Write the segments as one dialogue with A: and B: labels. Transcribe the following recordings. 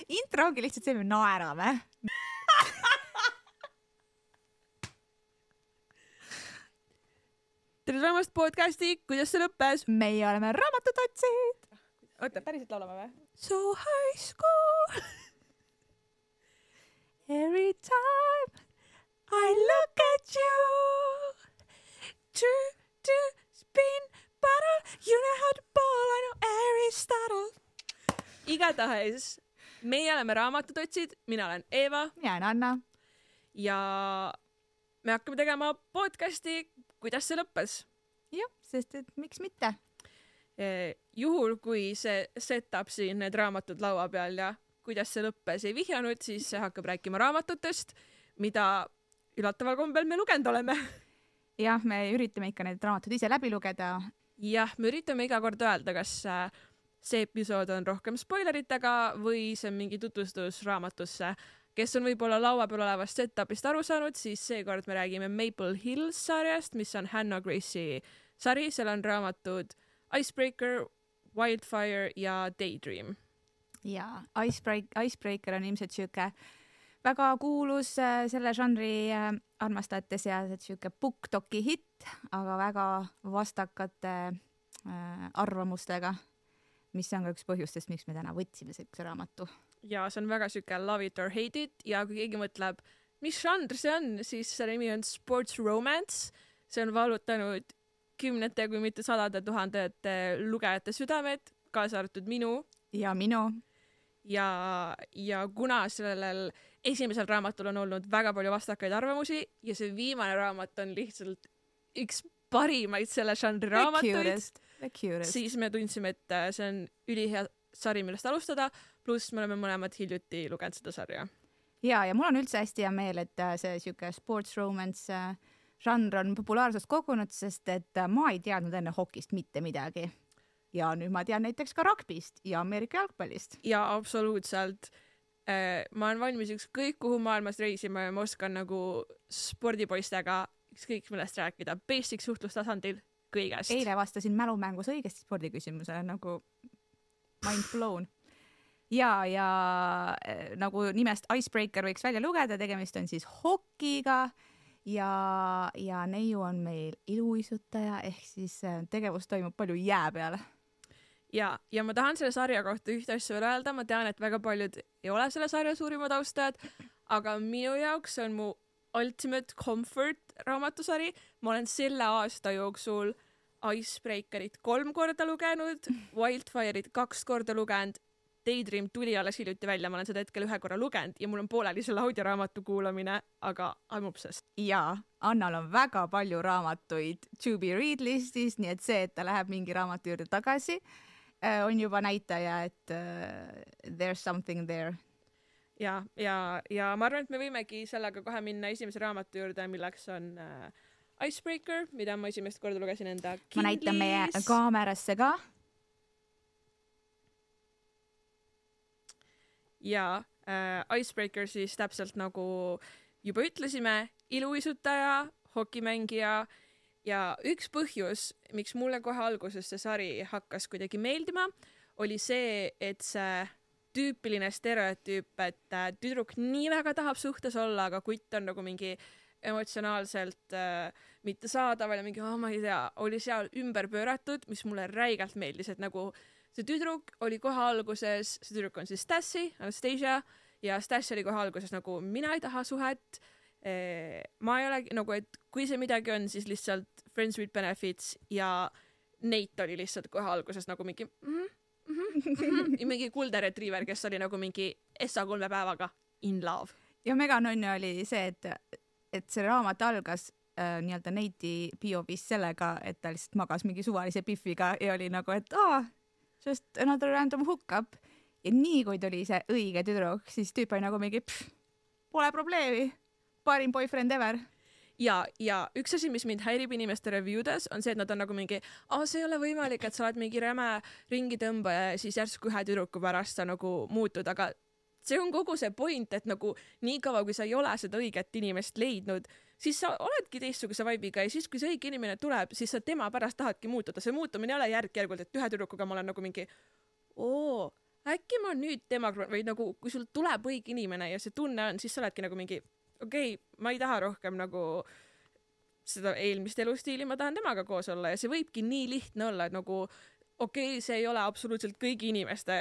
A: intro ongi lihtsalt see, me naerame.
B: Tere tulemast podcasti, kuidas see lõppes?
A: Meie oleme raamatutotsid.
B: Oota, päriselt laulame või?
A: So high school. Every time I look at you. To spin bottle. You know how to ball. I know Aristotle.
B: Igatahes, meie oleme raamatutotsid. Mina olen Eeva.
A: Mina olen Anna.
B: Ja me hakkame tegema podcasti, kuidas see lõppes.
A: Jah, sest et miks mitte?
B: Juhul, kui see setup siin need raamatud laua peal ja kuidas see lõppes ei vihjanud, siis see hakkab rääkima raamatutest, mida üllataval kombel me lugenud oleme.
A: Jah, me üritame ikka need raamatud ise läbi lugeda.
B: Jah, me üritame iga kord öelda, kas see episood on rohkem spoileritega või see on mingi tutvustus raamatusse. Kes on võib-olla laua peal olevast setupist aru saanud, siis seekord me räägime Maple Hills sarjast, mis on Hannah Grace'i sari. Seal on raamatud Icebreaker, Wildfire ja Daydream.
A: Ja Icebreaker on ilmselt siuke väga kuulus selle žanri armastajate seas, et siuke BookToki hitt, aga väga vastakate arvamustega, mis on ka üks põhjustest, miks me täna võtsime sellise raamatu.
B: Ja see on väga siuke love it or hate it ja kui keegi mõtleb, mis žanr see on, siis see nimi on sports romance. See on valutanud kümnete kui mitte sadade tuhandete lugejate südamed, kaasa arvatud minu.
A: Ja minu.
B: Ja kuna sellel esimesel raamatul on olnud väga palju vastakaid arvamusi ja see viimane raamat on lihtsalt üks parimaid selle žanri raamatuid, siis me tundsime, et see on ülihea sari, millest alustada, pluss me oleme mõlemad hiljuti lugenud seda sarja.
A: Ja mul on üldse hästi hea meel, et see siuke sports romance žanr on populaarsust kogunud, sest et ma ei teadnud enne hokist mitte midagi. Ja nüüd ma tean näiteks ka rugbist ja Ameerika jalgpallist.
B: Ja absoluutselt. Ma olen valmis ükskõik kuhu maailmas reisima ja ma oskan nagu spordipoistega ükskõik millest rääkida. Basic suhtlustasandil kõigest.
A: Eile vastasin mälumängus õigesti spordiküsimusele nagu mind blown. Ja nagu nimest Icebreaker võiks välja lugeda, tegemist on siis hokiga ja neiu on meil iluuisutaja, ehk siis tegevus toimub palju jää peal.
B: Ja ma tahan selle sarja kohta ühte asja veel öelda. Ma tean, et väga paljud ei ole selle sarja suurimad austajad, aga minu jaoks on mu ultimate comfort raamatusari. Ma olen selle aasta jooksul Icebreakerit 3 korda lugenud, Wildfire'it 2 korda lugenud, Daydream tuli alles hiljuti välja, ma olen seda hetkel 1 korra lugenud ja mul on pooleli selle audioraamatu kuulamine, aga I'm obsessed.
A: Ja Annal on väga palju raamatuid to be read listis, nii et see, et ta läheb mingi raamatu juurde tagasi, on juba näitaja, et there's something there.
B: Ja ma arvan, et me võimegi sellega kohe minna esimese raamatu juurde, milleks on Icebreaker, mida ma esimest korda lugesin enda Kindlis.
A: Ma näitan meie kaamerasse ka.
B: Ja Icebreaker siis täpselt nagu juba ütlesime, iluuisutaja, hokimängija ja üks põhjus, miks mulle kohe alguses see sari hakkas kuidagi meeldima, oli see, et see tüüpiline stereotüüp, et tüdruk nii väga tahab suhtes olla, aga kutt on nagu mingi emotsionaalselt mitte saadaval ja mingi, ma ei tea, oli seal ümber pööratud, mis mulle räigelt meeldis, et nagu see tüdruk oli kohe alguses, see tüdruk on siis Stassi, Anastasia, ja Stass oli kohe alguses nagu, mina ei taha suhet, ma ei ole nagu, et kui see midagi on, siis lihtsalt friends with benefits ja Nate oli lihtsalt kohe alguses nagu mingi mingi Golden Retriever, kes oli nagu mingi SA3 päevaga in love.
A: Ja mega nonne oli see, et see raamat algas nii-öelda Nate'i POV-s sellega, et ta lihtsalt magas mingi suvalise piffiga ja oli nagu, et just another random hookup. Ja nii kui tuli see õige tüdruk, siis tüüp oli nagu mingi, pole probleemi, parim boyfriend ever.
B: Ja üks asi, mis mind häirib inimeste reviewdes, on see, et nad on nagu mingi, see ei ole võimalik, et sa oled mingi räme ringitõmbaja ja siis järsku 1 tüdruku pärast sa nagu muutud, aga see on kogu see point, et nagu nii kaua, kui sa ei ole seda õiget inimest leidnud, siis sa oledki teistsuguse vibe'iga ja siis, kui see õige inimene tuleb, siis sa tema pärast tahadki muutuda. See muutumine ei ole järk-järgult, et 1 tüdrukuga ma olen nagu mingi, äkki ma nüüd temaga või nagu kui sul tuleb õige inimene ja see tunne on, siis sa oledki nagu mingi okei, ma ei taha rohkem nagu seda eelmist elustiili, ma tahan temaga koos olla ja see võibki nii lihtne olla, et nagu okei, see ei ole absoluutselt kõigi inimeste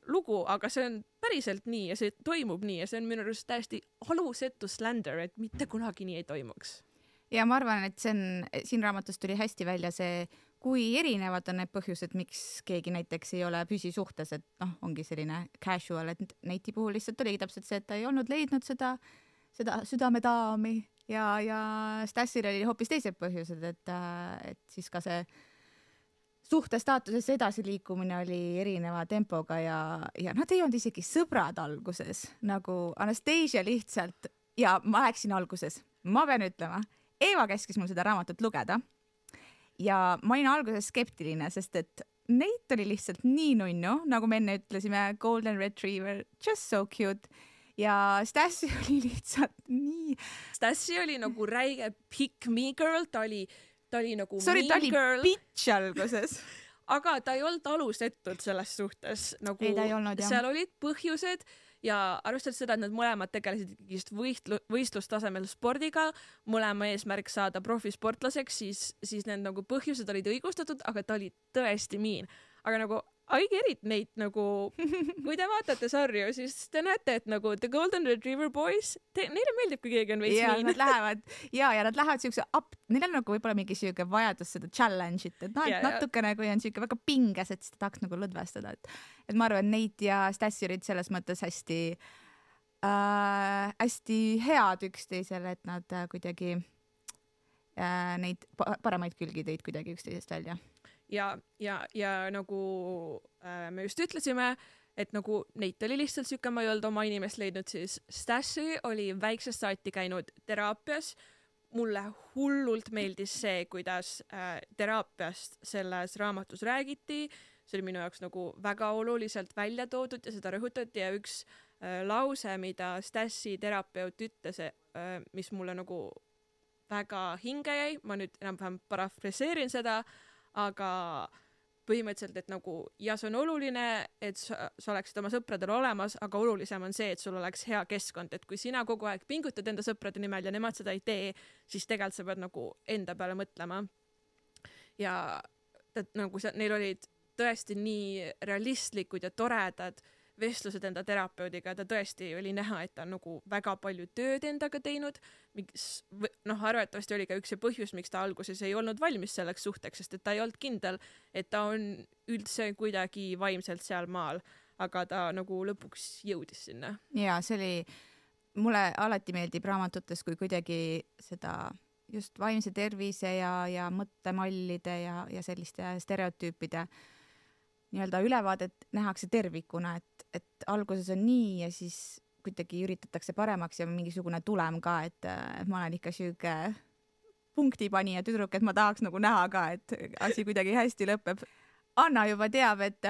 B: lugu, aga see on päriselt nii ja see toimub nii ja see on minu arust täiesti alusetu slander, et mitte kunagi nii ei toimuks.
A: Ja ma arvan, et see on, siin raamatus tuli hästi välja see, kui erinevad on need põhjused, miks keegi näiteks ei ole püsisuhtes, et noh, ongi selline casual, et Neiti puhul lihtsalt oligi täpselt see, et ta ei olnud leidnud seda südamedaami ja Stassil oli hoopis teised põhjused, et siis ka see suhtestaatuses edasiliikumine oli erineva tempoga ja nad ei olnud isegi sõbrad alguses, nagu Anastasia lihtsalt ja ma läksin alguses, ma pean ütlema, Eeva käskis mul seda raamatut lugeda ja ma olin alguses skeptiline, sest et Nate oli lihtsalt nii nunnu, nagu me enne ütlesime, Golden Retriever, just so cute ja Stassi oli lihtsalt nii.
B: Stassi oli nagu räige pick me girl, ta oli nagu
A: sorry,
B: mean girl.
A: Bitch alguses.
B: Aga ta ei olnud alusetud selles suhtes. Nagu
A: ei, ta ei olnud, jah.
B: Seal olid põhjused ja arvestades seda, et nad mõlemad tegelesid just võistlustasemel spordiga, mõlema eesmärk saada profisportlaseks, siis need nagu põhjused olid õigustatud, aga ta oli tõesti mean. Aga nagu I get it, Nate, nagu kui te vaatate sarju, siis te näete, et nagu The Golden Retriever Boys, neile meeldib, kui keegi on veits mean.
A: Nad lähevad, nad lähevad siukse neil on nagu võib-olla mingi siuke vajadus seda challenge'it, et natukene kui on siuke väga pinges, et siis ta tahaks nagu lõdvestada, et ma arvan, Nate ja Stassi olid selles mõttes hästi head üksteisele, et nad kuidagi neid paremaid külgi tõid kuidagi üksteisest välja.
B: Ja nagu me just ütlesime, et nagu Nate oli lihtsalt siuke, ma ei olnud oma inimest leidnud, siis Stassi oli väiksest saati käinud teraapias. Mulle hullult meeldis see, kuidas teraapiast selles raamatus räägiti. See oli minu jaoks nagu väga oluliselt välja toodud ja seda rõhutati ja üks lause, mida Stassi terapeut ütles, mis mulle nagu väga hinge jäi, ma nüüd enam-vähem parafraseerin seda, aga põhimõtteliselt, et nagu ja see on oluline, et sa oleksid oma sõpradel olemas, aga olulisem on see, et sul oleks hea keskkond, et kui sina kogu aeg pingutad enda sõprade nimel ja nemad seda ei tee, siis tegelikult sa pead nagu enda peale mõtlema. Ja nagu neil olid tõesti nii realistlikud ja toredad vestlused enda terapeudiga, ta tõesti oli näha, et ta on nagu väga palju tööd endaga teinud, arvatavasti oli ka üks see põhjus, miks ta alguses ei olnud valmis selleks suhteks, sest et ta ei olnud kindel, et ta on üldse kuidagi vaimselt seal maal, aga ta nagu lõpuks jõudis sinna.
A: Ja see oli, mulle alati meeldib raamatutes, kui kuidagi seda just vaimse tervise ja mõttemallide ja selliste stereotüüpide nii-öelda ülevaadet nähakse tervikuna, et alguses on nii ja siis kuidagi üritatakse paremaks ja mingisugune tulem ka, et ma olen ikka siuke punktipanija tüdruk, et ma tahaks nagu näha ka, et asi kuidagi hästi lõpeb. Anna juba teab, et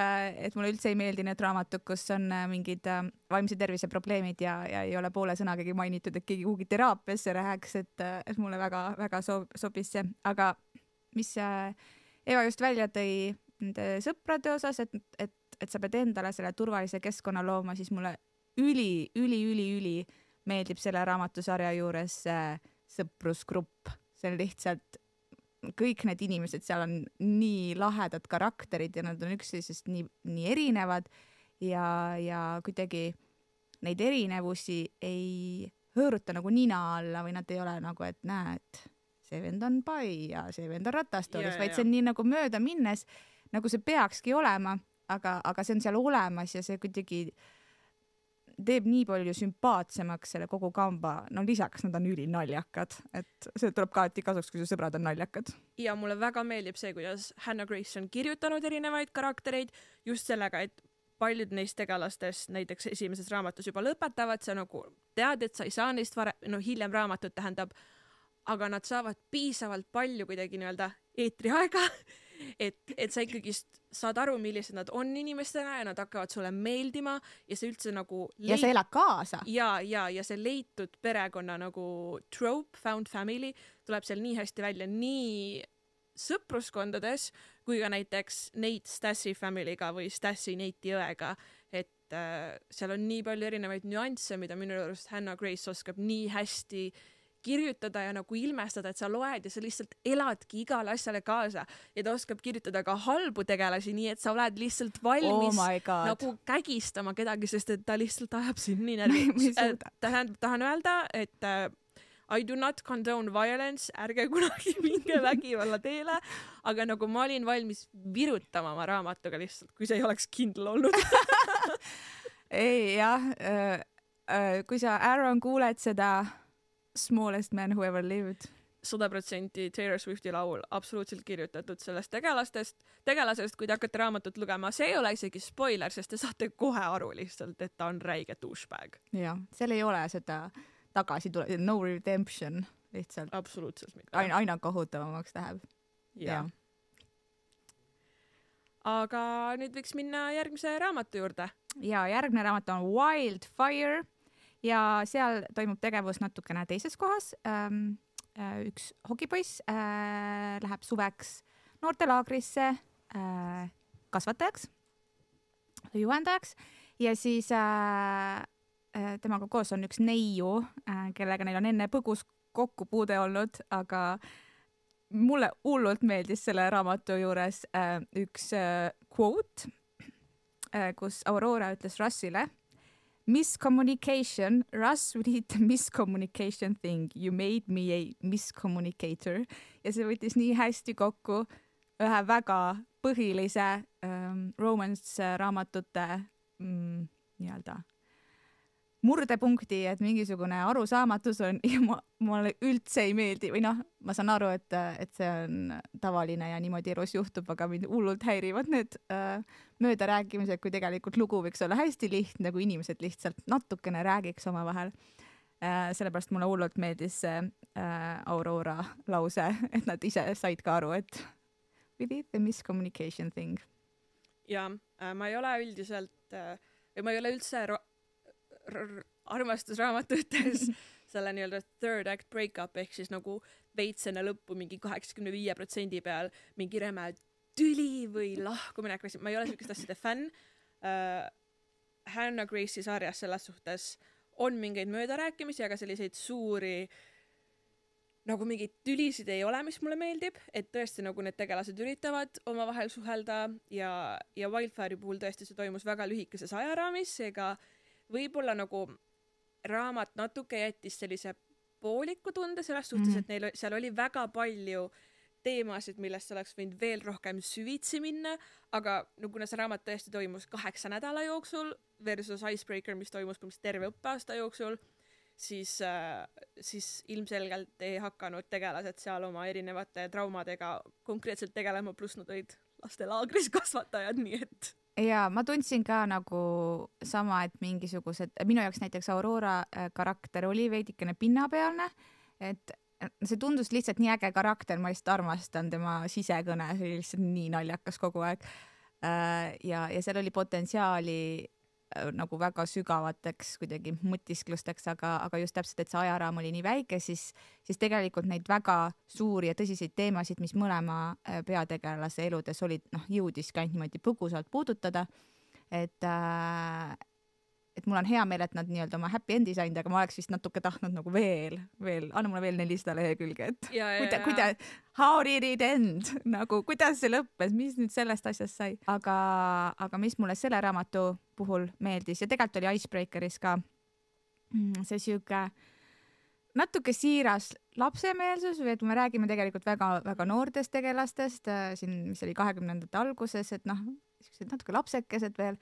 A: mulle üldse ei meeldi need raamatud, kus on mingid vaimse tervise probleemid ja ei ole poole sõnagagi mainitud, et keegi kuhugi teraapiasse läheks, et mulle väga sobis see. Aga mis Eva just välja tõi nende sõprade osas, et sa pead endale selle turvalise keskkonna looma, siis mulle üli meeldib selle raamatusarja juures sõprusgrupp. See on lihtsalt, kõik need inimesed seal on nii lahedad karakterid ja nad on üksteisest nii erinevad ja kuidagi neid erinevusi ei hõõruta nagu nina alla või nad ei ole nagu, et näed, see vend on pai ja see vend on ratastoolis, vaid see on nii nagu mööda minnes, nagu see peakski olema, aga see on seal olemas ja see kuidagi teeb nii palju sümpaatsemaks selle kogu kamba. No lisaks nad on ülinaljakad, et see tuleb ka alati kasuks, kui su sõbrad on naljakad.
B: Ja mulle väga meeldib see, kuidas Hannah Grace on kirjutanud erinevaid karaktereid just sellega, et paljud neist tegelastest näiteks esimeses raamatus juba lõpetavad, sa nagu tead, et sa ei saa neist hiljem raamatut tähendab, aga nad saavad piisavalt palju kuidagi nii-öelda eetriaega, et sa ikkagi saad aru, millised nad on inimestena ja nad hakkavad sulle meeldima ja see üldse nagu
A: ja sa elad kaasa.
B: Ja see leitud perekonna nagu trope, found family tuleb seal nii hästi välja nii sõpruskondades kui ka näiteks Nate Stassi family'ga või Stassi Nate'i õega, et et seal on nii palju erinevaid nüansse, mida minu arust Hannah Grace oskab nii hästi kirjutada ja nagu ilmestada, et sa loed ja sa lihtsalt eladki igale asjale kaasa ja ta oskab kirjutada ka halbu tegelasi, nii et sa oled lihtsalt valmis nagu kägistama kedagi, sest et ta lihtsalt ajab sind nii närvi. Tahan öelda, et I do not condone violence, ärge kunagi minge vägivalla teele, aga nagu ma olin valmis virutama oma raamatuga lihtsalt, kui see ei oleks kindel olnud.
A: Ei jah, kui sa Aaron kuuled seda Smallest Man Who Ever Lived.
B: 100% Taylor Swifti laul absoluutselt kirjutatud sellest tegelasest, kui te hakkate raamatut lugema. See ei ole isegi spoiler, sest te saate kohe aru lihtsalt, et ta on räige douchebag.
A: Jah, seal ei ole seda tagasi no redemption lihtsalt.
B: Absoluutselt mitte.
A: Aina kohutavamaks läheb.
B: Ja. Aga nüüd võiks minna järgmise raamatu juurde.
A: Ja järgmine raamat on Wildfire ja seal toimub tegevus natukene teises kohas. Üks hokipoiss läheb suveks noortelaagrisse kasvatajaks, juhendajaks ja siis temaga koos on üks neiu, kellega neil on enne põgus kokkupuude olnud, aga mulle hullult meeldis selle raamatu juures üks quote, kus Aurora ütles Russile: miscommunication, Russ did the miscommunication thing, you made me a miscommunicator. Ja see võttis nii hästi kokku ühe väga põhilise romance raamatute nii-öelda murdepunkti, et mingisugune arusaamatus on ja mulle üldse ei meeldi või noh, ma saan aru, et see on tavaline ja niimoodi elus juhtub, aga mind hullult häirivad need möödarääkimised, kui tegelikult lugu võiks olla hästi lihtne, kui inimesed lihtsalt natukene räägiks omavahel. Sellepärast mulle hullult meeldis see Aurora lause, et nad ise said ka aru, et we did the miscommunication thing.
B: Ja ma ei ole üldiselt või ma ei ole üldse armastusraamatutes selle nii-öelda third act breakup ehk siis nagu veits enne lõppu mingi 85% peal mingi räme tüli või lahkumine, ma ei ole sellist asjade fänn. Hannah Grace'i sarjas selles suhtes on mingeid möödarääkimisi, aga selliseid suuri nagu mingeid tülisid ei ole, mis mulle meeldib, et tõesti nagu need tegelased üritavad omavahel suhelda ja Wildfire'i puhul tõesti see toimus väga lühikeses ajaraamis, seega võib-olla nagu raamat natuke jättis sellise pooliku tunde selles suhtes, et neil seal oli väga palju teemasid, millest oleks võinud veel rohkem süvitsi minna, aga no, kuna see raamat tõesti toimus 8 nädala jooksul versus Icebreaker, mis toimus terve õppeaasta jooksul, siis ilmselgelt ei hakanud tegelased seal oma erinevate traumadega konkreetselt tegelema, pluss nad olid lastelaagris kasvatajad, nii et
A: ja ma tundsin ka nagu sama, et mingisugused, minu jaoks näiteks Aurora karakter oli veidikene pinnapealne, et see tundus lihtsalt nii äge karakter, ma lihtsalt armastan tema sisekõne, see oli lihtsalt nii naljakas kogu aeg. Ja seal oli potentsiaali nagu väga sügavateks kuidagi mõtisklusteks, aga just täpselt, et see ajaraam oli nii väike, siis tegelikult neid väga suuri ja tõsiseid teemasid, mis mõlema peategelase eludes olid, jõudis ka niimoodi põgusalt puudutada, et mul on hea meel, et nad nii-öelda oma happy endi said, aga ma oleks vist natuke tahtnud nagu veel, anna mulle veel 400 lehekülge, et how did it end, nagu kuidas see lõppes, mis nüüd sellest asjast sai, aga mis mulle selle raamatu puhul meeldis ja tegelikult oli Icebreakeris ka see siuke natuke siiras lapsemeelsus või et me räägime tegelikult väga noortest tegelastest siin, mis oli 20ndate alguses, et siuksed natuke lapsekesed veel,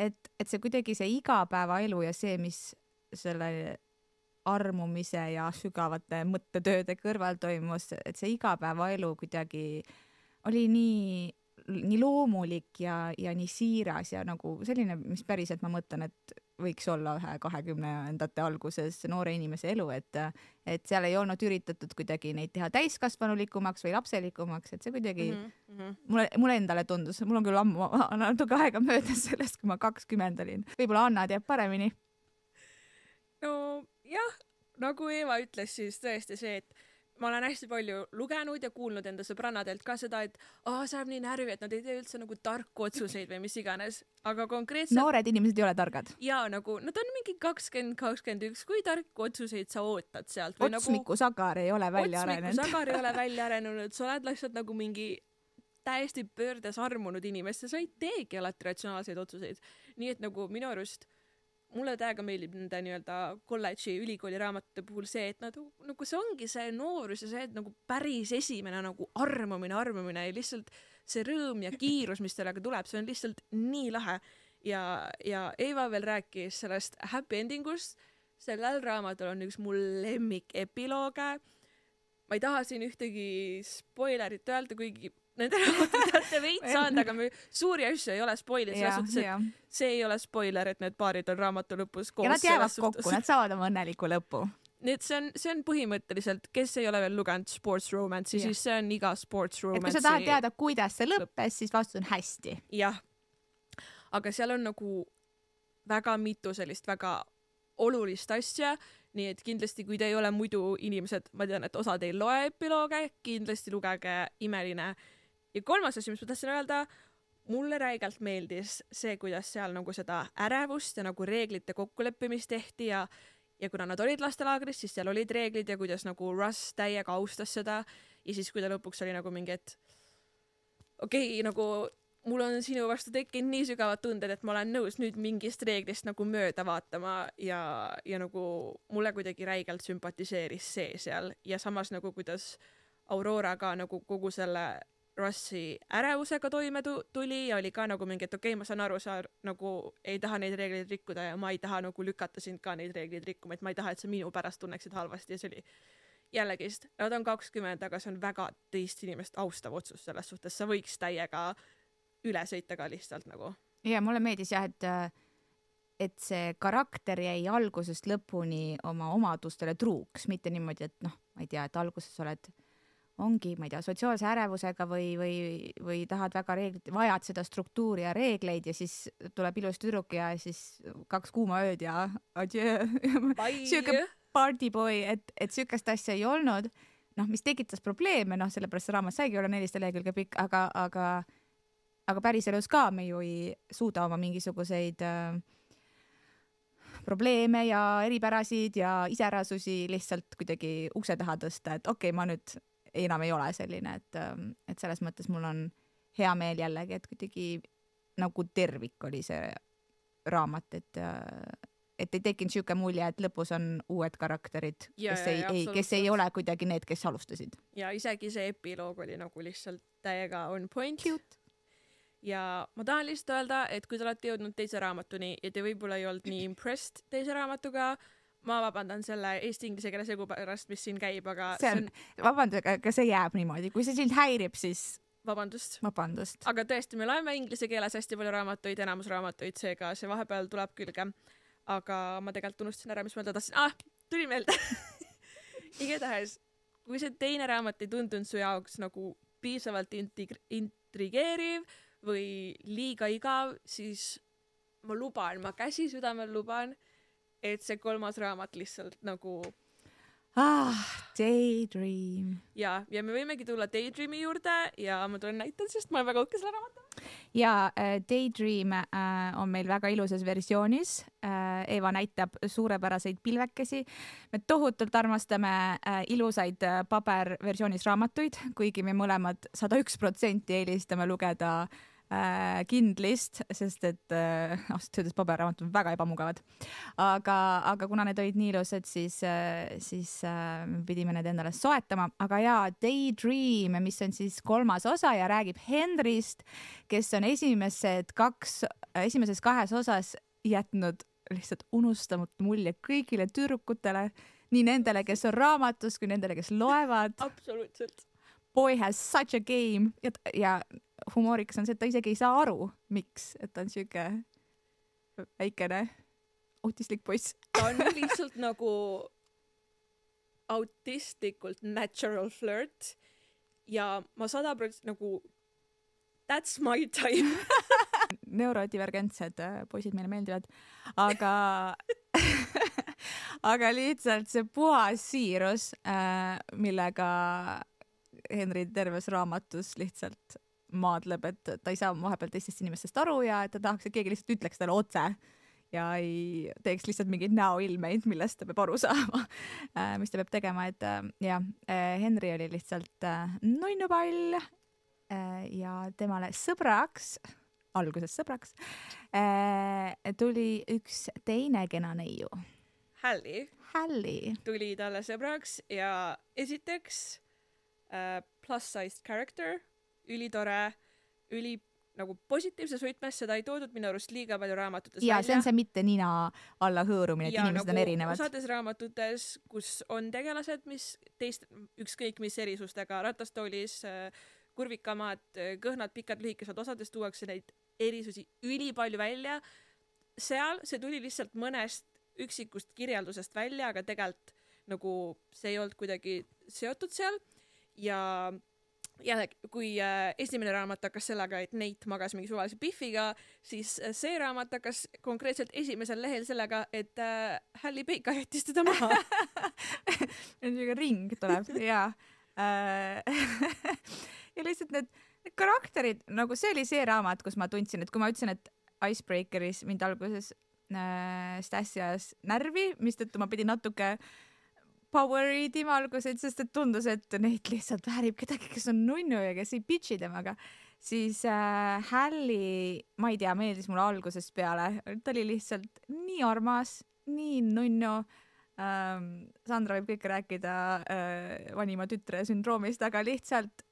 A: et see kuidagi see igapäevaelu ja see, mis selle armumise ja sügavate mõttetööde kõrval toimus, et see igapäevaelu kuidagi oli nii loomulik ja nii siiras ja nagu selline, mis päriselt ma mõtlen, et võiks olla ühe 20ndate alguses noore inimese elu, et seal ei olnud üritatud kuidagi neid teha täiskasvanulikumaks või lapselikumaks, et see kuidagi mulle endale tundus, mul on küll ammu natuke aega möödas sellest, kui ma 20 olin. Võib-olla Anna teab paremini.
B: No jah, nagu Eeva ütles, siis tõesti see, et ma olen hästi palju lugenud ja kuulnud enda sõbrannadelt ka seda, et see on nii närvi, et nad ei tee üldse nagu tarku otsuseid või mis iganes, aga konkreetselt
A: noored inimesed ei ole targad.
B: ja nagu nad on mingi 20-21, kui tarku otsuseid sa ootad sealt või
A: otsmiku sagar ei ole välja arenenud.
B: otsmiku sagar ei ole välja arenenud, sa oled lihtsalt nagu mingi täiesti pöördes armunud inimest ja sa ei teegi alati ratsionaalseid otsuseid. Nii et nagu minu arust mulle täiega meeldib nende nii-öelda kolledži, ülikooli raamatute puhul see, et nad nagu see ongi see noorus ja see, et nagu päris esimene nagu armumine ja lihtsalt see rõõm ja kiirus, mis sellega tuleb, see on lihtsalt nii lahe. Ja Eva veel rääkis sellest happy endingust. Sellel raamatul on üks mul lemmik epilooge. Ma ei taha siin ühtegi spoilerit öelda, kuigi nende raamatute veits saanud, aga suuri asju ei ole spoilid, selles suhtes, et see ei ole spoiler, et need paarid on raamatu lõpus koos.
A: Ja nad jäävad kokku, nad saavad oma õnneliku lõpu.
B: Nii et see on põhimõtteliselt, kes ei ole veel lugenud sports romance'i, siis see on iga sports romance'i.
A: Et kui sa tahad teada, kuidas see lõppes, siis vastus on hästi.
B: Jah, aga seal on nagu väga mitu sellist väga olulist asja, nii et kindlasti, kui te ei ole muidu inimesed, ma tean, et osad ei loe epilooge, kindlasti lugege Imeline. Ja kolmas asi, mis ma tahtsin öelda, mulle räigelt meeldis see, kuidas seal nagu seda ärevust ja nagu reeglite kokkuleppimist tehti ja kuna nad olid lastelaagris, siis seal olid reeglid ja kuidas nagu Russ täiega austas seda ja siis kui ta lõpuks oli nagu mingi, et okei, nagu mul on sinu vastu tekkinud nii sügavad tunded, et ma olen nõus nüüd mingist reeglist nagu mööda vaatama ja nagu mulle kuidagi räigelt sümpatiseeris see seal ja samas nagu kuidas Aurora ka nagu kogu selle Russi ärevusega toime tuli ja oli ka nagu mingi, et okei, ma saan aru, sa nagu ei taha neid reegleid rikkuda ja ma ei taha nagu lükata sind ka neid reegleid rikkuma, et ma ei taha, et sa minu pärast tunneksid halvasti ja see oli jällegist. Nad on 20, aga see on väga teist inimest austav otsus selles suhtes, sa võiks täiega üle sõita ka lihtsalt nagu.
A: Ja mulle meeldis jah, et see karakter jäi algusest lõpuni oma omadustele truuks, mitte niimoodi, et noh, ma ei tea, et alguses ongi, ma ei tea, sotsiaalse ärevusega või tahad väga reeglit, vajad seda struktuuri ja reegleid ja siis tuleb ilus tüdruk ja siis 2 kuuma ööd ja adjö. Siuke partyboy, et siukest asja ei olnud, noh, mis tekitas probleeme, noh, sellepärast see raamat saigi olla 400 lehekülge pikk, aga päris elus ka me ju ei suuda oma mingisuguseid probleeme ja eripärasid ja iserasusi lihtsalt kuidagi ukse taha tõsta, et okei, ma nüüd enam ei ole selline, et selles mõttes mul on hea meel jällegi, et kuidagi nagu tervik oli see raamat, et ei tekkinud siuke mulje, et lõpus on uued karakterid, kes ei ole kuidagi need, kes alustasid.
B: Ja isegi see epiloog oli nagu lihtsalt täiega on point. Cute. Ja ma tahan lihtsalt öelda, et kui te olete jõudnud teise raamatuni ja te võib-olla ei olnud nii impressed teise raamatuga, ma vabandan selle eesti-inglise keele segu pärast, mis siin käib, aga
A: vabandust, aga see jääb niimoodi. Kui see sind häirib, siis
B: Vabandust.
A: Aga
B: tõesti, me loeme inglise keeles hästi palju raamatuid, enamus raamatuid, seega see vahepeal tuleb külge. Aga ma tegelikult unustasin ära, mis ma tahtsin. Tuli meelde. Igatahes, kui see teine raamat ei tundunud su jaoks nagu piisavalt intrigeeriv või liiga igav, siis ma käsi südamel luban, et see kolmas raamat lihtsalt nagu
A: Daydream.
B: Ja me võimegi tulla Daydreami juurde ja ma tulen näitan, sest ma olen väga uhke selle raamatu.
A: Ja Daydream on meil väga ilusas versioonis. Eva näitab suurepäraseid pilvekesi. Me tohutult armastame ilusaid paberversioonis raamatuid, kuigi me mõlemad 101% eelistame lugeda Kindlist, sest et ausalt öeldes paberraamatud on väga ebamugavad. Aga kuna need olid nii ilusad, siis pidime need endale soetama. Aga jaa, Daydream, mis on siis 3. osa ja räägib Henryst, kes on esimeses 2 osas jätnud lihtsalt unustamatu mulje kõigile tüdrukutele, nii nendele, kes on raamatus, kui nendele, kes loevad.
B: Absoluutselt.
A: Boy has such a game ja humoorikas on see, et ta isegi ei saa aru, miks, et ta on siuke väikene autislik poiss.
B: Ta on lihtsalt nagu autistlikult natural flirt ja ma 100% nagu that's my time.
A: Neurodivergentsed poisid meile meeldivad, aga lihtsalt see puhas siirus, millega Henry terves raamatus lihtsalt maadleb, et ta ei saa vahepeal teistest inimestest aru ja et ta tahaks, et keegi lihtsalt ütleks talle otse ja ei teeks lihtsalt mingeid näoilmeid, millest ta peab aru saama, mis ta peab tegema, et Henry oli lihtsalt nunnupall ja temale sõbraks, alguses sõbraks, tuli üks teine kena neiu. Hallie
B: tuli talle sõbraks ja esiteks plus-sized character, ülitore, nagu positiivses võtmes, seda ei toodud minu arust liiga palju raamatutes
A: välja. Ja see on see mitte nina alla hõõrumine, et inimesed
B: nagu
A: on erinevad.
B: Osades raamatutes, kus on tegelased, mis ükskõik mis erisustega, ratastoolis, kurvikamad, kõhnad, pikad, lühikesed, osades tuuakse neid erisusi ülipalju välja. Seal see tuli lihtsalt mõnest üksikust kirjeldusest välja, aga tegelikult nagu see ei olnud kuidagi seotud seal. Ja kui esimene raamat hakkas sellega, et Nate magas mingi suvalise Biffiga, siis see raamat hakkas konkreetselt esimesel lehel sellega, et Hallie Baker jättis teda maha.
A: Niisugune ring tuleb, jaa. Ja lihtsalt need karakterid, nagu see oli see raamat, kus ma tundsin, et kui ma ütlesin, et Icebreakeris mind alguses Stassi ajas närvi, mistõttu ma pidin natuke poweri tema algused, sest et tundus, et neid lihtsalt väärib kedagi, kes on nunnu ja kes ei bitchi temaga, siis Hallie, ma ei tea, meeldis mulle algusest peale, ta oli lihtsalt nii armas, nii nunnu. Sandra võib kõike rääkida vanima tütre sündroomist, aga lihtsalt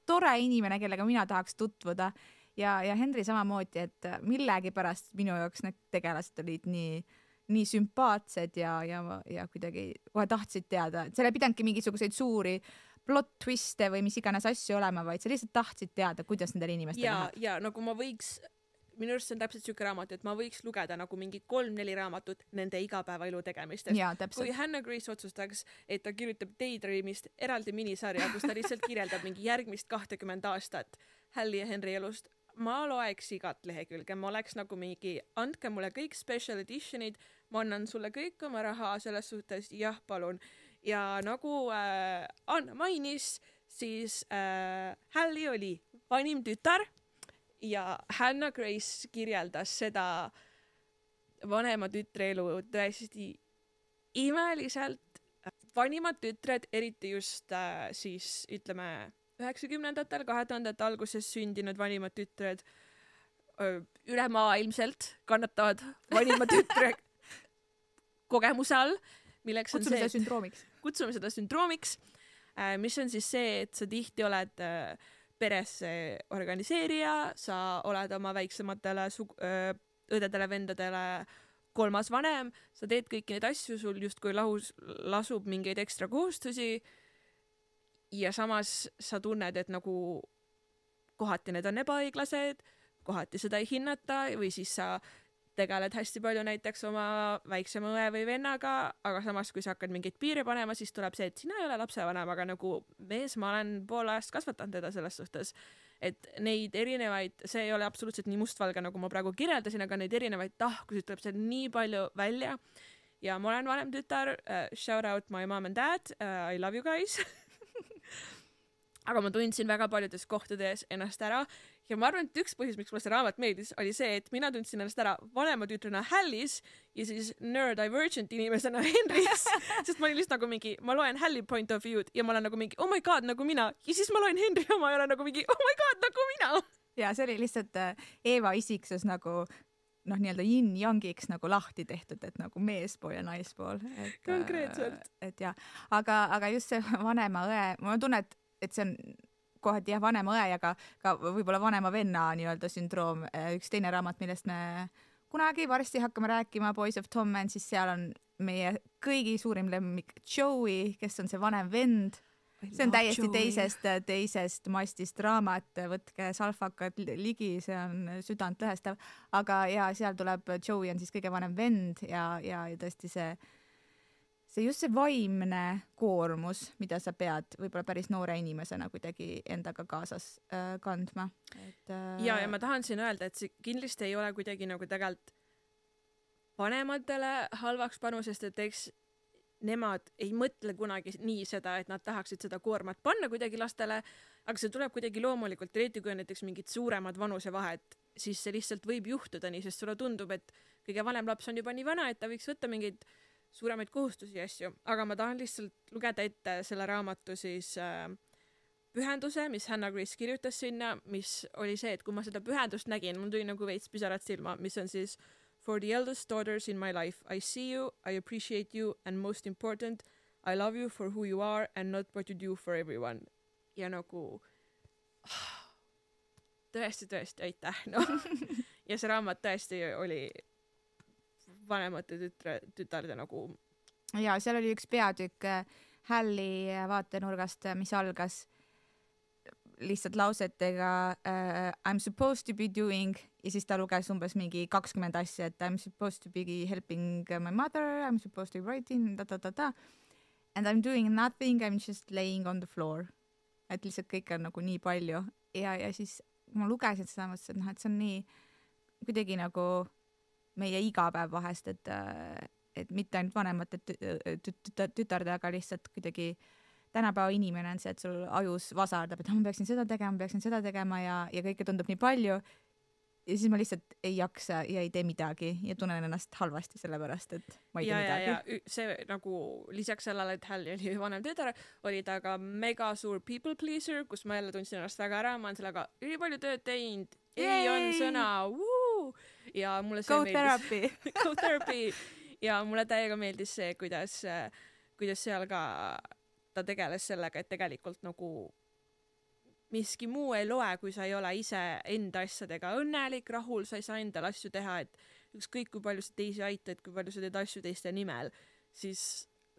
A: tore inimene, kellega mina tahaks tutvuda ja Henry samamoodi, et millegipärast minu jaoks need tegelased olid nii sümpaatsed ja kuidagi kohe tahtsid teada, et seal ei pidanudki mingisuguseid suuri plot twiste või mis iganes asju olema, vaid sa lihtsalt tahtsid teada, kuidas nendel inimestel läheb.
B: Ja nagu ma võiks, minu arust see on täpselt siuke raamat, et ma võiks lugeda nagu mingi 3-4 raamatut nende igapäevaelu tegemistest. Kui Hannah Grace otsustaks, et ta kirjutab Daydreamist eraldi minisarja, kus ta lihtsalt kirjeldab mingi järgmist 20 aastat Hallie ja Henry elust, ma loeks igat lehekülge, ma oleks nagu mingi, andke mulle kõik special editionid, ma annan sulle kõik oma raha selles suhtes, jah, palun. Ja nagu Anna mainis, siis Hallie oli vanim tütar ja Hannah Grace kirjeldas seda vanema tütre elu tõesti imeliselt. Vanimad tütred, eriti just siis ütleme 90-ndatel, 2000-ndate alguses sündinud vanimad tütred ülemaailmselt kannatavad vanima tütre kogemuse all, milleks on kutsume seda sündroomiks, mis on siis see, et sa tihti oled peres organiseerija, sa oled oma väiksematele õdedele, vendadele kolmas vanem, sa teed kõiki neid asju, sul justkui lasub mingeid ekstra kohustusi ja samas sa tunned, et nagu kohati need on ebaõiglased, kohati seda ei hinnata või siis sa tegeled hästi palju näiteks oma väiksema õe või vennaga, aga samas kui sa hakkad mingeid piire panema, siis tuleb see, et sina ei ole lapsevanem, aga nagu mees, ma olen pool ajast kasvatanud teda selles suhtes, et neid erinevaid, see ei ole absoluutselt nii mustvalge, nagu ma praegu kirjeldasin, aga neid erinevaid tahkusid tuleb seal nii palju välja ja ma olen vanem tütar, shout out my mom and dad, I love you guys aga ma tundsin väga paljudes kohtades ennast ära ja ma arvan, et üks põhjus, miks mulle see raamat meeldis, oli see, et mina tundsin ennast ära vanema tütrena Hallies ja siis neurodivergent inimesena Henrys, sest ma olin lihtsalt nagu mingi, ma loen Hallie point of view'd ja ma olen nagu mingi, oh my god, nagu mina ja siis ma loen Henry oma ja olen nagu mingi, oh my god, nagu mina.
A: Ja see oli lihtsalt Eeva isiksus nagu nii-öelda yin-yangiks nagu lahti tehtud, et nagu meespool ja naispool.
B: Konkreetselt.
A: Et ja, aga just see vanema õe, ma tunnen, et see on kohati jah, vanema õe ja ka võib-olla vanema venna nii-öelda sündroom. Üks teine raamat, millest me kunagi varsti hakkame rääkima, Boys of Tom Man, siis seal on meie kõigi suurim lemmik Joey, kes on see vanem vend. See on täiesti teisest mastist raamat, võtke salfakad ligi, see on südant lõhestav, aga ja seal tuleb Joey on siis kõige vanem vend ja tõesti see just see vaimne koormus, mida sa pead võib-olla päris noore inimesena kuidagi endaga kaasas kandma.
B: Ja ma tahan siin öelda, et see kindlasti ei ole kuidagi nagu tegelikult vanematele halvaks panu, sest et eks nemad ei mõtle kunagi nii seda, et nad tahaksid seda koormat panna kuidagi lastele, aga see tuleb kuidagi loomulikult, eriti kui on näiteks mingid suuremad vanusevahed, siis see lihtsalt võib juhtuda nii, sest sulle tundub, et kõige vanem laps on juba nii vana, et ta võiks võtta mingeid suuremaid kohustusi ja asju, aga ma tahan lihtsalt lugeda ette selle raamatu siis pühenduse, mis Hannah Grace kirjutas sinna, mis oli see, et kui ma seda pühendust nägin, mul tuli nagu veits pisarad silma, mis on siis For the eldest daughters in my life, I see you, I appreciate you and most important, I love you for who you are and not what you do for everyone. Ja nagu tõesti aitäh, noh. Ja see raamat tõesti oli vanemate tütarde nagu.
A: Ja seal oli üks peatükk Halli vaatenurgast, mis algas lihtsalt lausetega I'm supposed to be doing ja siis ta luges umbes mingi 20 asja, et I'm supposed to be helping my mother, I'm supposed to be writing, and I'm doing nothing, I'm just laying on the floor. Et lihtsalt kõik on nagu nii palju ja siis ma lugesin seda, mõtlesin, et noh, et see on nii kuidagi nagu meie igapäev vahest, et mitte ainult vanemate tütarde, aga lihtsalt kuidagi tänapäeva inimene on see, et sul ajus vasardab, et ma peaksin seda tegema ja kõike tundub nii palju ja siis ma lihtsalt ei jaksa ja ei tee midagi ja tunnen ennast halvasti sellepärast, et ma ei tee midagi.
B: Ja see nagu lisaks sellele, et Halli oli vanem tütar, oli ta ka mega suur people pleaser, kus ma jälle tundsin ennast väga ära, ma olen sellega ülipalju tööd teinud, ei on sõna, ja mulle see meeldis. Go therapy. Ja mulle täiega meeldis see, kuidas seal ka ta tegeles sellega, et tegelikult nagu miski muu ei loe, kui sa ei ole ise enda asjadega õnnelik, rahul, sa ei saa endal asju teha, et ükskõik kui palju sa teisi aitad, kui palju sa teed asju teiste nimel, siis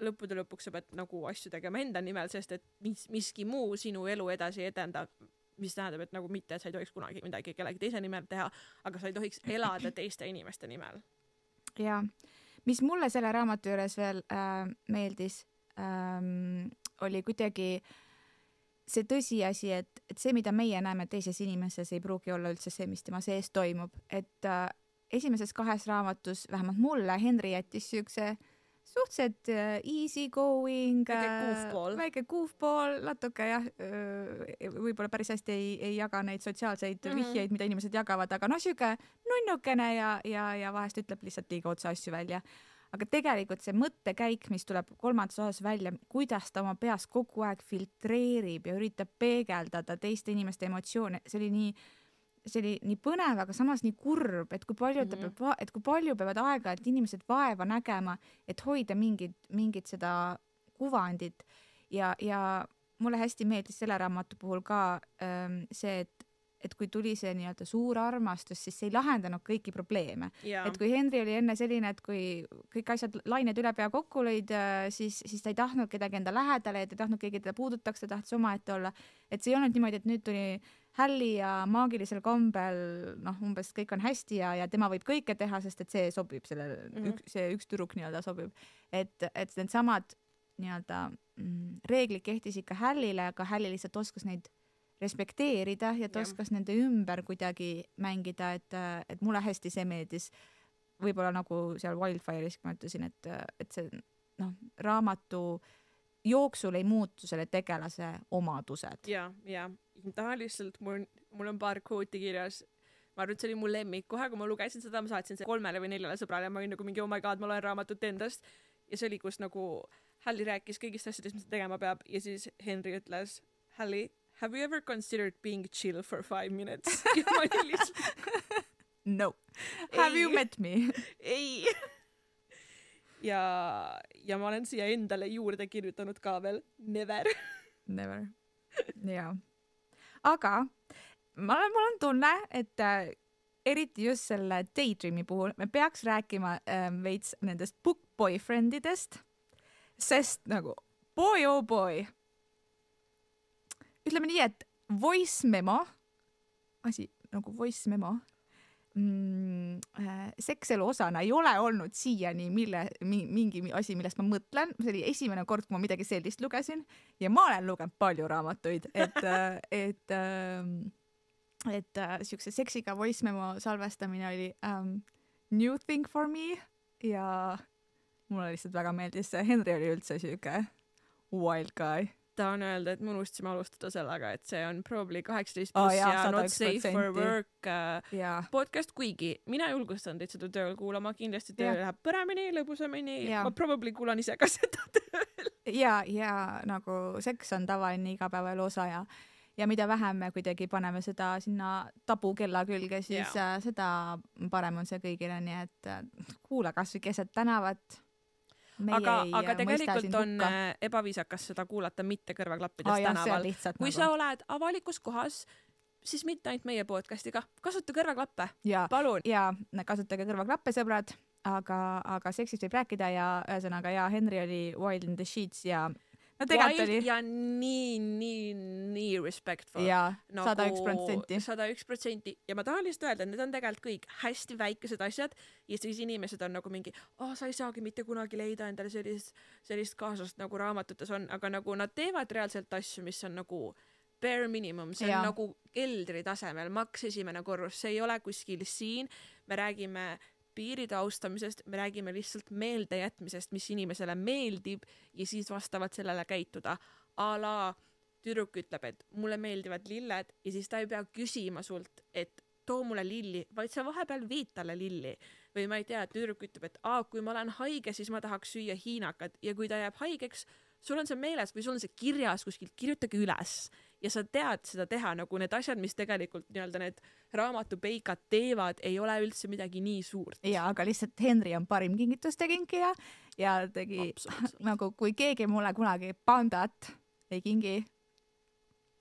B: lõppude lõpuks sa pead nagu asju tegema enda nimel, sest et miski muu sinu elu edasi edendab, mis tähendab, et nagu mitte, et sa ei tohiks kunagi midagi kellegi teise nimel teha, aga sa ei tohiks elada teiste inimeste nimel.
A: Ja, mis mulle selle raamatu juures veel meeldis, oli kuidagi see tõsiasi, et see, mida meie näeme teises inimeses, ei pruugi olla üldse see, mis tema sees toimub. Et esimeses 2 raamatus, vähemalt mulle, Henry jättis siukse suhteliselt easy going, väike goofball, natuke jah, võib-olla päris hästi ei jaga neid sotsiaalseid vihjeid, mida inimesed jagavad, aga noh, siuke nunnukene ja vahest ütleb lihtsalt liiga otsa asju välja. Aga tegelikult see mõttekäik, mis tuleb 3. osas välja, kuidas ta oma peas kogu aeg filtreerib ja üritab peegeldada teiste inimeste emotsioone, see oli nii põnev, aga samas nii kurb, et kui palju peavad aega, et inimesed vaeva nägema, et hoida mingit seda kuvandit ja mulle hästi meeldis selle raamatu puhul ka see, et kui tuli see nii-öelda suur armastus, siis see ei lahendanud kõiki probleeme. Et kui Henry oli enne selline, et kui kõik asjad lained üle pea kokku lõid, siis ta ei tahtnud kedagi enda lähedale, et ei tahtnud keegi teda puudutaks, ta tahtis omaette olla. Et see ei olnud niimoodi, et nüüd tuli Halli ja maagilisel kombel, noh, umbes kõik on hästi ja tema võib kõike teha, sest et see sobib see üks tüdruk nii-öelda sobib. Et need samad nii-öelda reeglid kehtis ikka Hallile, aga Halli lihtsalt oskas neid respekteerida ja ta oskas nende ümber kuidagi mängida, et mulle hästi see meeldis. Võib-olla nagu seal Wildfire'is, kui ma ütlesin, et see raamatu jooksul ei muutu selle tegelase omadused.
B: Ja. Ta lihtsalt, mul on paar kvooti kirjas. Ma arvan, et see oli mu lemmik. Kohe, kui ma lugesin seda, ma saatsin see 3 või 4 sõbrale ja ma olin nagu mingi, oh my god, ma loen raamatut endast. Ja see oli, kus nagu Halli rääkis kõigist asjadest, mis ta tegema peab ja siis Henry ütles, Halli, have you ever considered being chill for 5 minutes? Ja ma olin lihtsalt...
A: No. Have you met me?
B: Ei. Ja ma olen siia endale juurde kirjutanud ka veel. Never.
A: Never. Jaa. Aga mul on tunne, et eriti just selle Daydreami puhul me peaks rääkima veits nendest book boyfriendidest, sest nagu boy oh boy. Ütleme nii, et voice memo, asi nagu voice memo, sekselu osana ei ole olnud siiani mingi asi, millest ma mõtlen. See oli esimene kord, kui ma midagi sellist lugesin ja ma olen lugenud palju raamatuid, et siukse seksiga voice memo salvestamine oli new thing for me ja mulle lihtsalt väga meeldis see. Henry oli üldse siuke wild guy.
B: tahan öelda, et me unustasime alustada sellega, et see on probably 18+
A: jaa,
B: ja not safe
A: 101%.
B: for work
A: Jaa.
B: podcast, kuigi mina julgustan teid seda tööl kuulama, kindlasti töö läheb paremini, lõbusamini, ma probably kuulan ise ka seda tööl.
A: ja nagu seks on tavaline igapäevaelu osa ja mida vähem me kuidagi paneme seda sinna tabukella külge, siis seda parem on see kõigile, nii et kuula kasvõi keset tänavat.
B: Aga tegelikult on ebaviisakas seda kuulata mitte kõrvaklappides tänaval. Kui sa oled avalikus kohas, siis mitte ainult meie podcastiga, kasuta kõrvaklappe, palun.
A: Ja kasutage kõrvaklappe, sõbrad, aga seksist võib rääkida ja ühesõnaga Henry oli wild in the sheets ja no tegelikult oli
B: ja nii respectful.
A: Ja 101%.
B: 101% ja ma tahan lihtsalt öelda, et need on tegelikult kõik hästi väikesed asjad ja siis inimesed on nagu mingi, sa ei saagi mitte kunagi leida endale sellist kaasust nagu raamatutes on, aga nagu nad teevad reaalselt asju, mis on nagu bare minimum, see on nagu keldri tasemel, maks esimene korrus, see ei ole kuskil siin, me räägime piiride austamisest, me räägime lihtsalt meeldejätmisest, mis inimesele meeldib ja siis vastavalt sellele käituda. A tüdruk ütleb, et mulle meeldivad lilled ja siis ta ei pea küsima sult, et too mulle lilli, vaid sa vahepeal viid talle lilli. Või ma ei tea, et tüdruk ütleb, et kui ma olen haige, siis ma tahaks süüa hiinakat ja kui ta jääb haigeks, sul on see meeles või sul on see kirjas kuskilt, kirjutage üles ja sa tead seda teha, nagu need asjad, mis tegelikult nii-öelda need raamatupeikad teevad, ei ole üldse midagi nii suurt.
A: Ja, aga lihtsalt Henry on parim kingituste kinkija ja tegi nagu kui keegi mulle kunagi pandat ei kingi,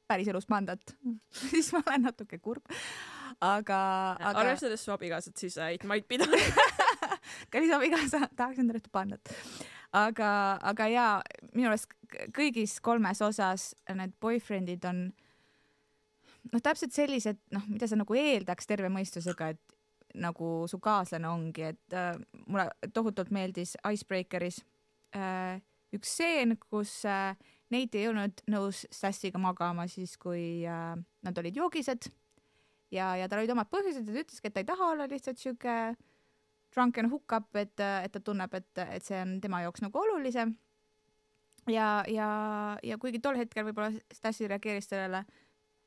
A: päriselus pandat, siis ma olen natuke kurb. Aga
B: arvestades su abikaasat, siis ma ei pidanud.
A: Kallis abikaasa, tahaks endale pandat. Aga jaa, minu arust kõigis 3 osas need boyfriendid on täpselt sellised, mida sa nagu eeldaks terve mõistusega, et nagu su kaaslane ongi, et mulle tohutult meeldis Icebreakeris üks stseen, kus Nate ei olnud nõus Stassiga magama siis, kui nad olid joogised ja tal olid omad põhjused ja ta ütleski, et ta ei taha olla lihtsalt siuke drunken hookup, et ta tunneb, et see on tema jaoks nagu olulisem. Ja kuigi tol hetkel võib-olla Stassi reageeris sellele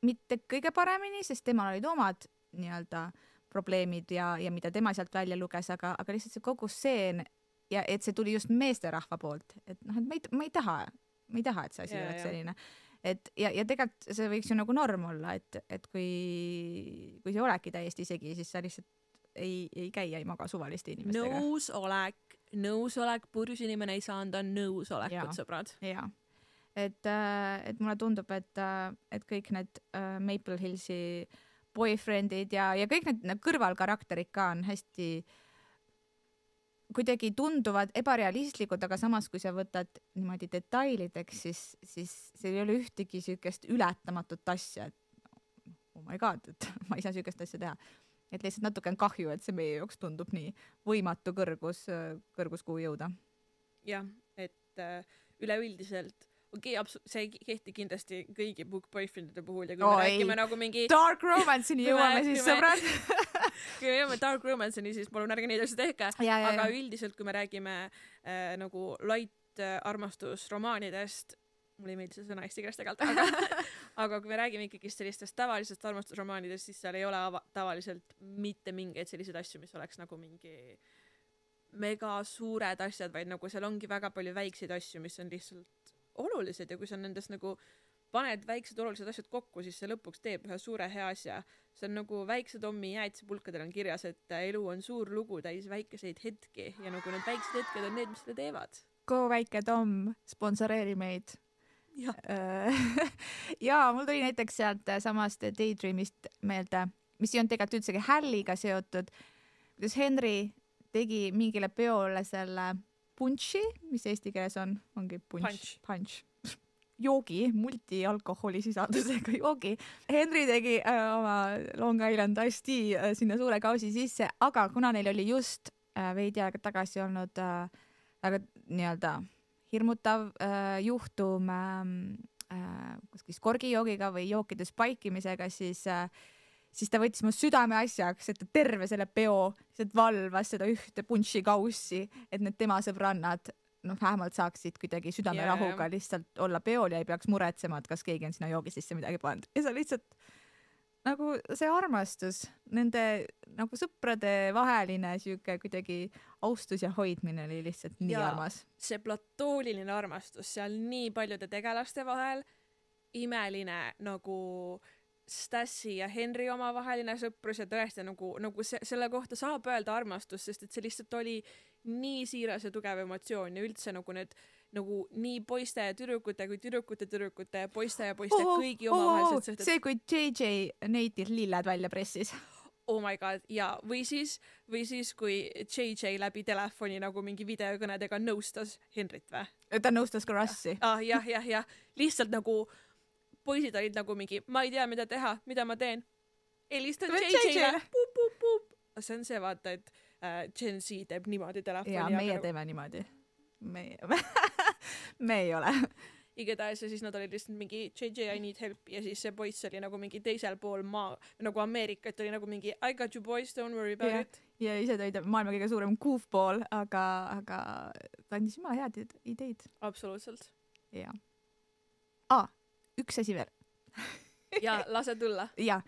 A: mitte kõige paremini, sest temal olid omad nii-öelda probleemid ja mida tema sealt välja luges, aga lihtsalt see kogu stseen ja et see tuli just meesterahva poolt, et et ma ei taha, et see asi oleks selline. Et ja tegelikult see võiks ju nagu norm olla, et kui sa oledki täiesti segi, siis sa lihtsalt ei käi, ei maga suvaliste inimestega.
B: Nõusolek, purjus inimene ei saa anda nõusolekut, sõbrad.
A: Jaa. Et mulle tundub, et kõik need Maple Hillsi boyfriendid ja kõik need kõrvalkarakterid ka on hästi kuidagi tunduvad ebarealistlikud, aga samas kui sa võtad niimoodi detailideks, siis see ei ole ühtegi sükest ületamatut asja, et oh my god, et ma ei saa sükest asja teha. Et lihtsalt natuke on kahju, et see meie jooks tundub nii võimatu kõrgus, kuhu jõuda.
B: Jah, et üleüldiselt see ei kehti kindlasti kõigi boyfriendide puhul ja kui me räägime nagu mingi
A: Dark Romance'ini jõuame siis, sõbrad.
B: Kui me jõuame Dark Romance'ini, siis palun ärge neid asju tehke. Aga üldiselt, kui me räägime nagu light armastusromaanidest, mulle ei meeldi see sõna eesti keeles tegelikult, aga kui me räägime ikkagi sellistest tavalisest armastusromaanidest, siis seal ei ole tavaliselt mitte mingeid selliseid asju, mis oleks nagu mingi mega suured asjad, vaid nagu seal ongi väga palju väikseid asju, mis on lihtsalt olulised ja kui sa nendest nagu paned väiksed olulised asjad kokku, siis see lõpuks teeb ühe suure hea asja. See on nagu väikse Tommi jäätisepulkadel on kirjas, et elu on suur lugu täis väikeseid hetki ja nagu need väiksed hetked on need, mis seda teevad.
A: Go väike Tom, sponsoreeri meid. Ja mul tuli näiteks sealt samast Daydreamist meelde, mis ei olnud tegelikult üldsegi Halliga seotud, kuidas Henry tegi mingile peole selle punši, mis eesti keeles ongi punch. Joogi, multialkoholisisaldusega joogi. Henry tegi oma Long Island Iced Tea sinna suure kausi sisse, aga kuna neil oli just veidi aega tagasi olnud väga nii-öelda hirmutav juhtum kas korgijoogiga või jookide spaikimisega, siis siis ta võttis mu südame asjaks, et ta terve selle peo lihtsalt valvas seda ühte punši kaussi, et need tema sõbrannad vähemalt saaksid kuidagi südamerahuga lihtsalt olla peol ja ei peaks muretsema, et kas keegi on sinna joogi sisse midagi pannud. Ja see lihtsalt nagu see armastus, nende nagu sõprade vaheline siuke kuidagi austus ja hoidmine oli lihtsalt nii armas.
B: See platooniline armastus seal nii paljude tegelaste vahel, imeline nagu Stassi ja Henry omavaheline sõprus ja tõesti nagu selle kohta saab öelda armastus, sest et see lihtsalt oli nii siiras ja tugev emotsioon ja üldse nagu need nagu nii poiste ja tüdrukute kui tüdrukute ja poiste kõigi omavahelised suhted.
A: See, kui JJ Nate'ilt lilled välja pressis.
B: Oh my god, ja või siis kui JJ läbi telefoni nagu mingi videokõnedega nõustas Henryt või?
A: Ta nõustas ka Russi.
B: Jah. Lihtsalt nagu poisid olid nagu mingi, ma ei tea, mida teha, mida ma teen. Helistan JJ-le. See on see, vaata, et Gen Z teeb niimoodi telefoni.
A: Ja meie teeme niimoodi. Me ei ole.
B: Igatahes ja siis nad olid lihtsalt mingi JJ, I need help ja siis see poiss oli nagu mingi teisel pool nagu Ameerikat oli nagu mingi I got you boys, don't worry about it.
A: Ja ise ta oli maailma kõige suurem goofball, aga ta andis jumala head ideid.
B: Absoluutselt.
A: Ja. Üks asi veel.
B: Ja lase tulla.
A: Ja.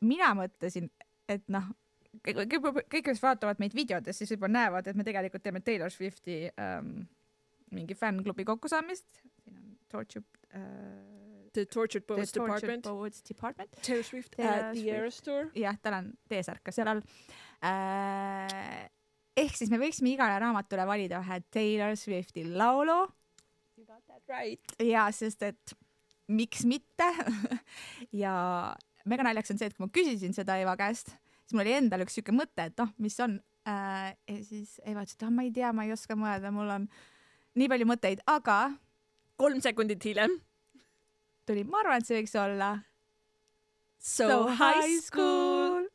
A: Mina mõtlesin, et kõik, kes vaatavad meid videodes, siis juba näevad, et me tegelikult teeme Taylor Swifti mingi fännklubi kokkusaamist. Siin on
B: The Tortured Poets Department. Taylor Swift at the Eras Tour.
A: Jah, tal on T-särk ka seal all. Ehk siis me võiksime igale raamatule valida ühe Taylor Swifti laulu.
B: You got that right.
A: Ja, sest et miks mitte. Ja mega naljaks on see, et kui ma küsisin seda Eva käest, siis mul oli endal üks siuke mõte, et mis on. Ja siis Eva ütles, et ma ei tea, ma ei oska mõelda, mul on nii palju mõtteid, aga
B: 3 sekundit hiljem
A: tuli, ma arvan, et see võiks olla
B: So high school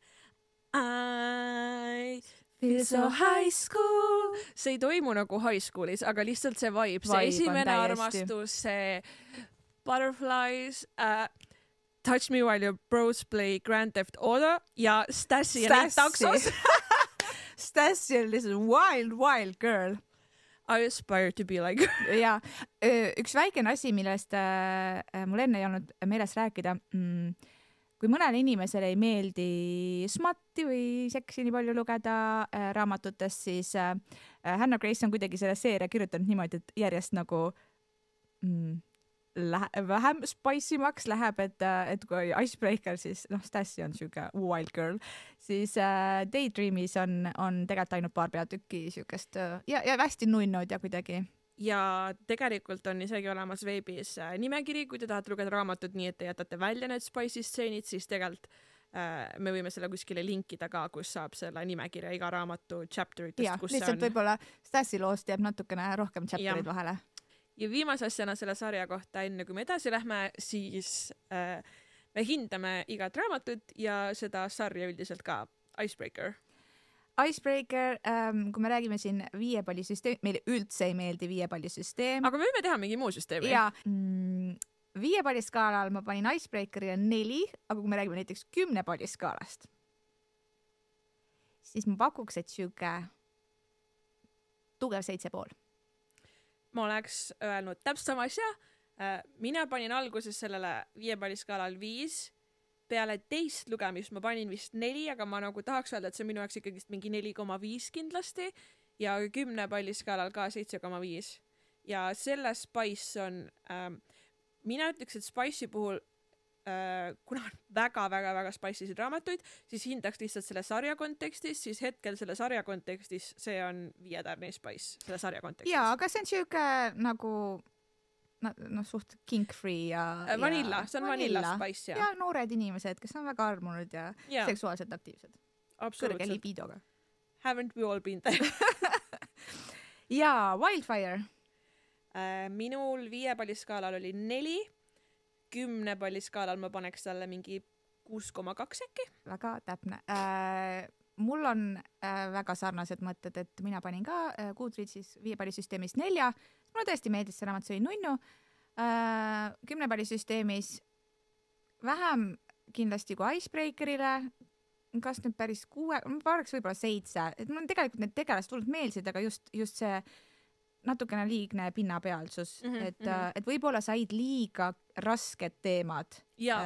B: I feel so high school. See ei toimu nagu high schoolis, aga lihtsalt see vibe, see esimene armastus, see Butterflies, Touch Me While Your Bros Play Grand Theft Auto ja Stassi ja need taksos.
A: Stassi on lihtsalt wild girl.
B: I aspire to be like her.
A: Ja üks väikene asi, millest mul enne ei olnud meeles rääkida. Kui mõnele inimesele ei meeldi smatti või seksi nii palju lugeda raamatutest, siis Hannah Grace on kuidagi selle seeria kirjutanud niimoodi, et järjest nagu vähem spicimaks läheb, et kui Icebreaker, siis Stassi on siuke wild girl, siis Daydreamis on tegelikult ainult paar peatükki siukest ja hästi nunnud ja kuidagi.
B: Ja tegelikult on isegi olemas veebis nimekiri, kui te tahate lugeda raamatut nii, et te jätate välja need spicy stseenid, siis tegelikult me võime selle kuskile linkida ka, kus saab selle nimekirja iga raamatu chapteritest.
A: Ja, lihtsalt võib-olla Stassi loost jääb natukene rohkem chapterid vahele.
B: Ja viimase asjana selle sarja kohta, enne kui me edasi lähme, siis me hindame igat raamatut ja seda sarja üldiselt ka. Icebreaker.
A: Icebreaker, kui me räägime siin 5 palli süsteemi, meile üldse ei meeldi 5 palli süsteem.
B: Aga me võime teha mingi muu süsteemi.
A: Ja 5 palli skaalal ma panin Icebreakerile 4, aga kui me räägime näiteks 10 palli skaalast, siis ma pakuks, et siuke tugev 7,5.
B: Ma oleks öelnud täpselt sama asja. Mina panin alguses sellele 5 palli skaalal 5. Peale teist lugemist ma panin vist 4, aga ma nagu tahaks öelda, et see minu jaoks ikkagi mingi 4,5 kindlasti ja 10 palli skaalal ka 7,5. Ja selle Spice on, mina ütleks, et Spice'i puhul, kuna on väga Spice'isid raamatuid, siis hindaks lihtsalt selle sarja kontekstis, siis hetkel selle sarja kontekstis see on 5 tärni Spice selle sarja kontekstis.
A: Jaa, aga see on siuke nagu suht kink-free ja
B: vanilla, see on vanilla Spice
A: ja noored inimesed, kes on väga armunud ja seksuaalselt aktiivsed. Kõrge libidoga.
B: Haven't we all been there?
A: Ja Wildfire.
B: Minul 5 palli skaalal oli 4, 10 palli skaalal ma paneks talle mingi 6,2 äkki. Väga
A: täpne. Mul on väga sarnased mõtted, et mina panin ka Goodreadsis 5 palli süsteemis 4. Mulle tõesti meeldis see raamat, see oli nunnu. 10 palli süsteemis vähem kindlasti kui Icebreakerile, kas nüüd päris 6, ma paneks võib-olla 7, et mul on tegelikult need tegelased hullult meeldisid, aga just see natukene liigne pinnapealsus, et võib-olla said liiga rasked teemad.
B: Ja,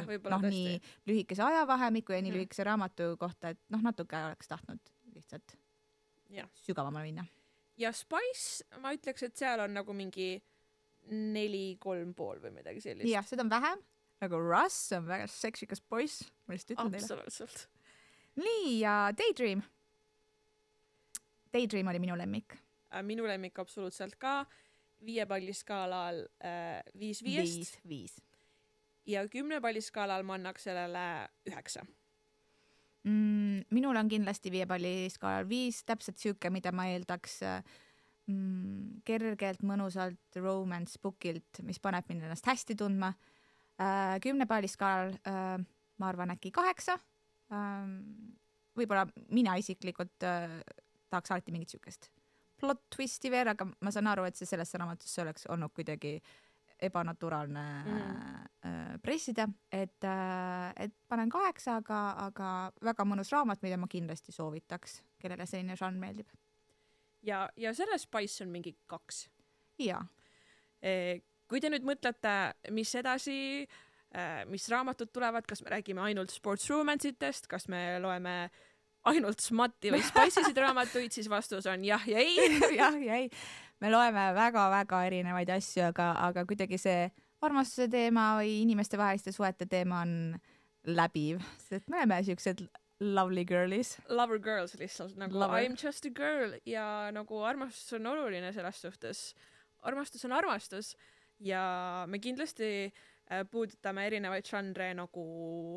B: võib-olla tõesti.
A: Nii lühikese ajavahemiku ja nii lühikese raamatu kohta, et natuke oleks tahtnud lihtsalt sügavamale minna.
B: Ja Spice, ma ütleks, et seal on nagu mingi 4-3,5 või midagi sellist.
A: Jah, seda on vähem. Nagu Russ on väga seksikas poiss. Ma lihtsalt ütlen teile.
B: Absoluutselt.
A: Nii, ja Daydream. Daydream oli minu lemmik.
B: Minu lemmik absoluutselt ka 5 palli skaalal 5-5.
A: 5.
B: Ja 10 palli skaalal ma annaks sellele 9.
A: Minul on kindlasti 5 palli skaalal 5, täpselt siuke, mida ma eeldaks kergelt, mõnusalt romance bookilt, mis paneb mind ennast hästi tundma. 10 palli skaalal ma arvan äkki 8. Võib-olla mina isiklikult tahaks alati mingit siukest plot twisti veel, aga ma saan aru, et see sellesse raamatusse oleks olnud kuidagi ebanaturaalne pressida, et panen 8, aga väga mõnus raamat, mida ma kindlasti soovitaks, kellele selline žanr meeldib.
B: Ja selle Spice on mingi 2.
A: Jaa.
B: Kui te nüüd mõtlete, mis edasi, mis raamatud tulevad, kas me räägime ainult sports romance'itest, kas me loeme ainult smatti või spice'isid raamatuid, siis vastus on jah ja ei.
A: Jah ja ei. Me loeme väga-väga erinevaid asju, aga kuidagi see armastuse teema või inimeste vaheliste suhete teema on läbiv, sest me oleme siuksed lovely girlies.
B: Lover girls lihtsalt, nagu Lover. I'm just a girl ja nagu armastus on oluline selles suhtes. Armastus on armastus ja me kindlasti puudutame erinevaid žanre nagu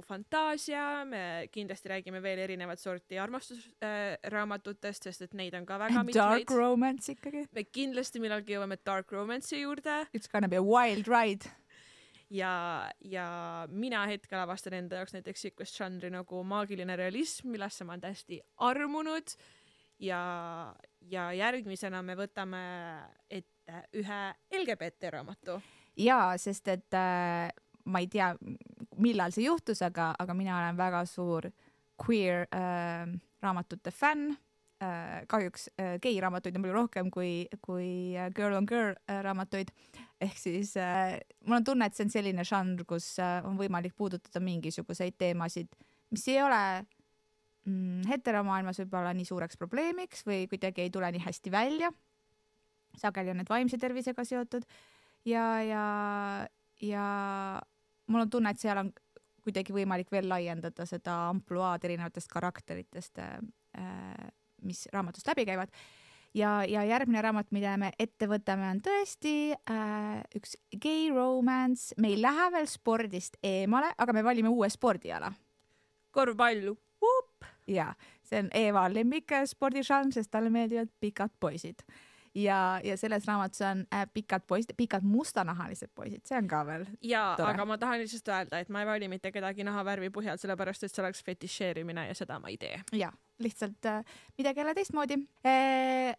B: fantaasia, me kindlasti räägime veel erinevat sorti armastusraamatutest, sest et neid on ka väga mitmeid.
A: Dark romance ikkagi.
B: Me kindlasti millalgi jõuame dark romance'i juurde.
A: It's gonna be a wild ride.
B: Ja mina hetkel avastan enda jaoks näiteks siukest žanri nagu maagiline realism, millesse ma olen täiesti armunud ja järgmisena me võtame ette ühe LGBT raamatu.
A: Jaa, sest et ma ei tea, millal see juhtus, aga mina olen väga suur queer raamatute fänn. Kahjuks gei raamatuid on palju rohkem kui girl on girl raamatuid. Ehk siis mul on tunne, et see on selline žanr, kus on võimalik puudutada mingisuguseid teemasid, mis ei ole heteromaailmas võib-olla nii suureks probleemiks või kuidagi ei tule nii hästi välja. Sageli on need vaimse tervisega seotud. Ja mul on tunne, et seal on kuidagi võimalik veel laiendada seda ampluaad erinevatest karakteritest, mis raamatust läbi käivad. Ja järgmine raamat, mida me ette võtame, on tõesti üks gay romance. Me ei lähe veel spordist eemale, aga me valime uue spordiala.
B: Korvpallu.
A: Ja, see on Eva lemmik spordižanr, sest talle meeldivad pikad poisid. Ja selles raamatus on pikad poisid, pikad mustanahalised poisid, see on ka veel tore.
B: Aga ma tahan lihtsalt öelda, et ma ei vali mitte kedagi nahavärvi põhjal, sellepärast et see oleks fetišeerimine ja seda ma ei tee.
A: Ja, lihtsalt midagi jälle teistmoodi.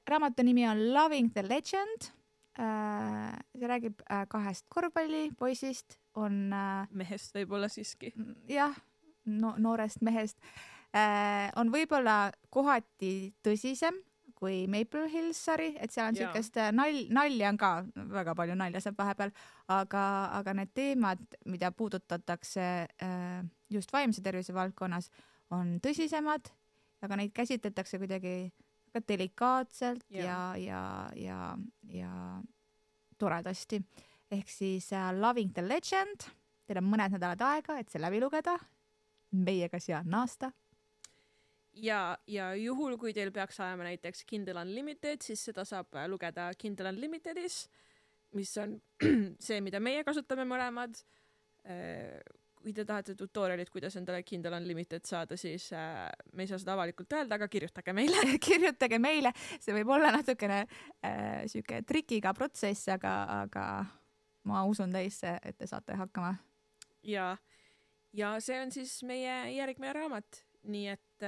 A: Raamatu nimi on Loving the Legend. See räägib 2 korvpallipoisist.
B: Mehest võib-olla siiski.
A: Jah, noorest mehest. On võib-olla kohati tõsisem kui Maple Hills sari, et seal on siukest nalja on ka, väga palju nalja saab vahepeal, aga need teemad, mida puudutatakse just vaimse tervise valdkonnas, on tõsisemad, aga neid käsitletakse kuidagi väga delikaatselt ja toredasti. Ehk siis Loving the Legend, teil on mõned nädalad aega, et see läbi lugeda, meiega siia naasta.
B: Ja juhul, kui teil peaks ajama näiteks Kindle Unlimited, siis seda saab lugeda Kindle Unlimitedis, mis on see, mida meie kasutame mõlemad. Kui te tahate tutorialit, kuidas endale Kindle Unlimited saada, siis me ei saa seda avalikult öelda, aga kirjutage meile.
A: Kirjutage meile, see võib olla natukene siuke trikiga protsess, aga ma usun teisse, et te saate hakkama.
B: Ja see on siis meie järgmine raamat. Nii et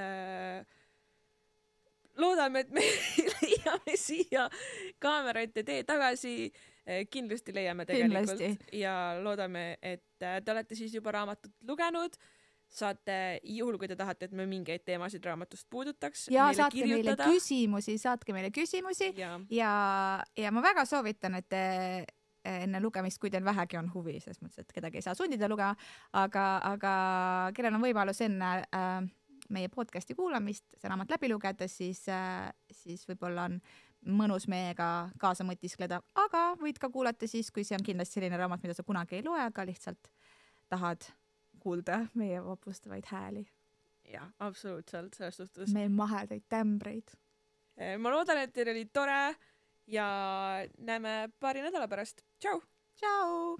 B: loodame, et me leiame siia kaamera ette tee tagasi kindlasti leiame tegelikult ja loodame, et te olete siis juba raamatut lugenud. Saate, juhul kui te tahate, et me mingeid teemasid raamatust puudutaks,
A: ja saatke meile küsimusi ja ma väga soovitan, et te enne lugemist, kui teil vähegi on huvi, selles mõttes, et kedagi ei saa sundida lugema, aga kellel on võimalus enne meie podcasti kuulamist see raamat läbi lugeda, siis võib-olla on mõnus meiega kaasa mõtiskleda, aga võid ka kuulata siis, kui see on kindlasti selline raamat, mida sa kunagi ei loe, aga lihtsalt tahad kuulda meie vapustavaid hääli.
B: Jah, absoluutselt, selles suhtes.
A: Meil mahedaid tämbreid.
B: Ma loodan, et teil oli tore ja näeme paari nädala pärast. Tšau!
A: Tšau!